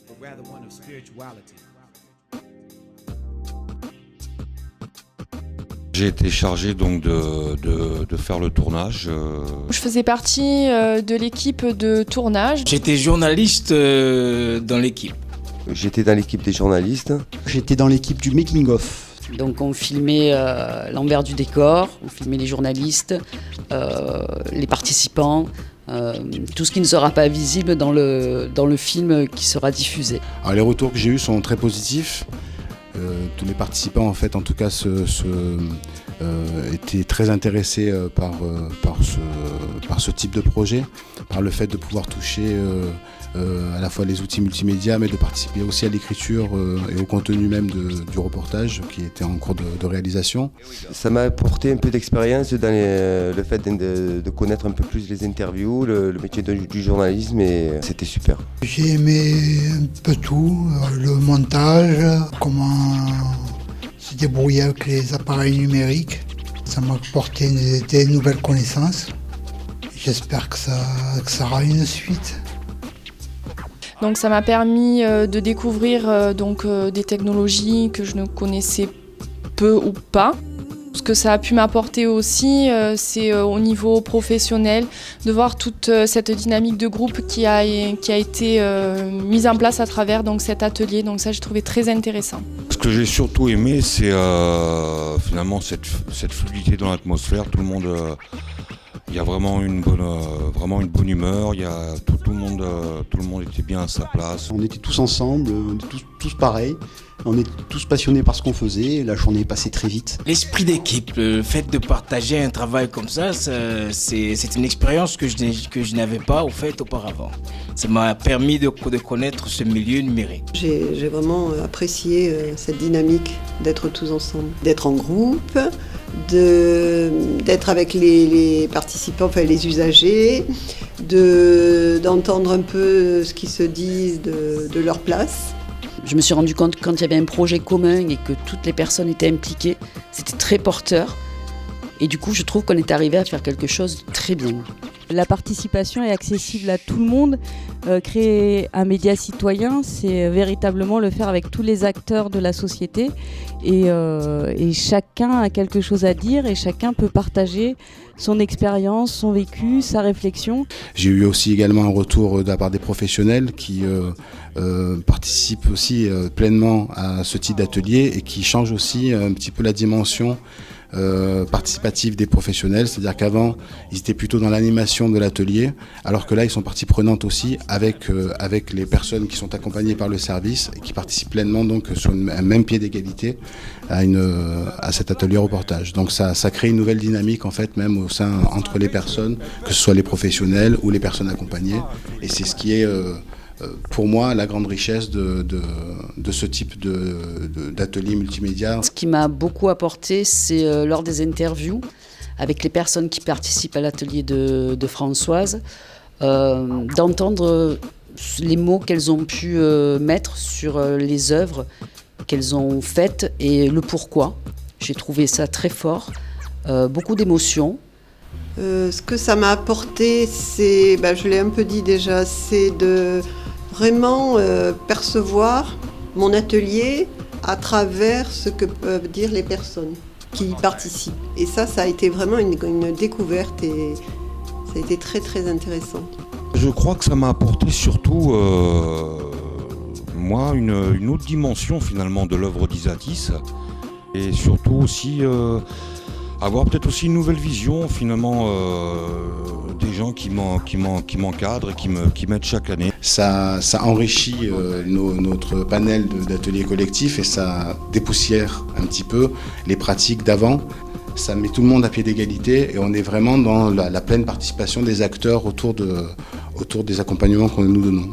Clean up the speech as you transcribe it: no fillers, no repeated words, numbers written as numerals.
but rather one of spirituality. J'ai été chargé donc de faire le tournage. Je faisais partie de l'équipe de tournage. J'étais journaliste dans l'équipe. J'étais dans l'équipe des journalistes. J'étais dans l'équipe du making-of. Donc on filmait l'envers du décor, on filmait les journalistes, les participants, tout ce qui ne sera pas visible dans le film qui sera diffusé. Alors, les retours que j'ai eus sont très positifs. Tous les participants, en fait, en tout cas, étaient très intéressés par ce type de projet, par le fait de pouvoir toucher à la fois les outils multimédia, mais de participer aussi à l'écriture et au contenu même du reportage qui était en cours de réalisation. Ça m'a apporté un peu d'expérience dans le fait de connaître un peu plus les interviews, le métier du journalisme, et c'était super. J'ai aimé un peu tout, le montage, comment se débrouiller avec les appareils numériques. Ça m'a apporté des nouvelles connaissances. J'espère que ça aura une suite. Donc ça m'a permis de découvrir des technologies que je ne connaissais peu ou pas. Ce que ça a pu m'apporter aussi, c'est au niveau professionnel, de voir toute cette dynamique de groupe qui a été mise en place à travers cet atelier. Donc ça, j'ai trouvé très intéressant. Ce que j'ai surtout aimé, c'est finalement cette fluidité dans l'atmosphère. Tout le monde, il y a vraiment une bonne humeur. Il y a tout le monde était bien à sa place. On était tous ensemble, on était tous pareils. On était tous passionnés par ce qu'on faisait. La journée est passée très vite. L'esprit d'équipe, le fait de partager un travail comme ça, c'est une expérience que je n'avais pas auparavant. Ça m'a permis de connaître ce milieu numérique. J'ai vraiment apprécié cette dynamique d'être tous ensemble, d'être en groupe, d'être avec les participants, enfin les usagers, d'entendre un peu ce qu'ils se disent de leur place. Je me suis rendu compte que quand il y avait un projet commun et que toutes les personnes étaient impliquées, c'était très porteur. Et du coup, je trouve qu'on est arrivé à faire quelque chose de très bien. La participation est accessible à tout le monde. Créer un média citoyen, c'est véritablement le faire avec tous les acteurs de la société. Et chacun a quelque chose à dire et chacun peut partager son expérience, son vécu, sa réflexion. J'ai eu aussi également un retour de la part des professionnels qui participent aussi pleinement à ce type d'atelier et qui changent aussi un petit peu la dimension participative des professionnels, c'est-à-dire qu'avant ils étaient plutôt dans l'animation de l'atelier, alors que là ils sont partie prenante aussi avec les personnes qui sont accompagnées par le service et qui participent pleinement donc sur un même pied d'égalité à cet atelier reportage. Donc ça crée une nouvelle dynamique en fait même au sein entre les personnes, que ce soit les professionnels ou les personnes accompagnées, et c'est ce qui est pour moi, la grande richesse de ce type d'atelier multimédia. Ce qui m'a beaucoup apporté, c'est lors des interviews avec les personnes qui participent à l'atelier de Françoise, d'entendre les mots qu'elles ont pu mettre sur les œuvres qu'elles ont faites et le pourquoi. J'ai trouvé ça très fort, beaucoup d'émotions. Ce que ça m'a apporté, c'est, je l'ai un peu dit déjà, c'est de vraiment percevoir mon atelier à travers ce que peuvent dire les personnes qui y participent. Et ça a été vraiment une découverte et ça a été très très intéressant. Je crois que ça m'a apporté surtout, moi, une autre dimension finalement de l'œuvre d'Isatis, et surtout aussi avoir peut-être aussi une nouvelle vision finalement des gens qui m'encadrent et qui m'aident chaque année. Ça enrichit notre panel d'ateliers collectifs et ça dépoussière un petit peu les pratiques d'avant. Ça met tout le monde à pied d'égalité et on est vraiment dans la pleine participation des acteurs autour des accompagnements que nous donnons.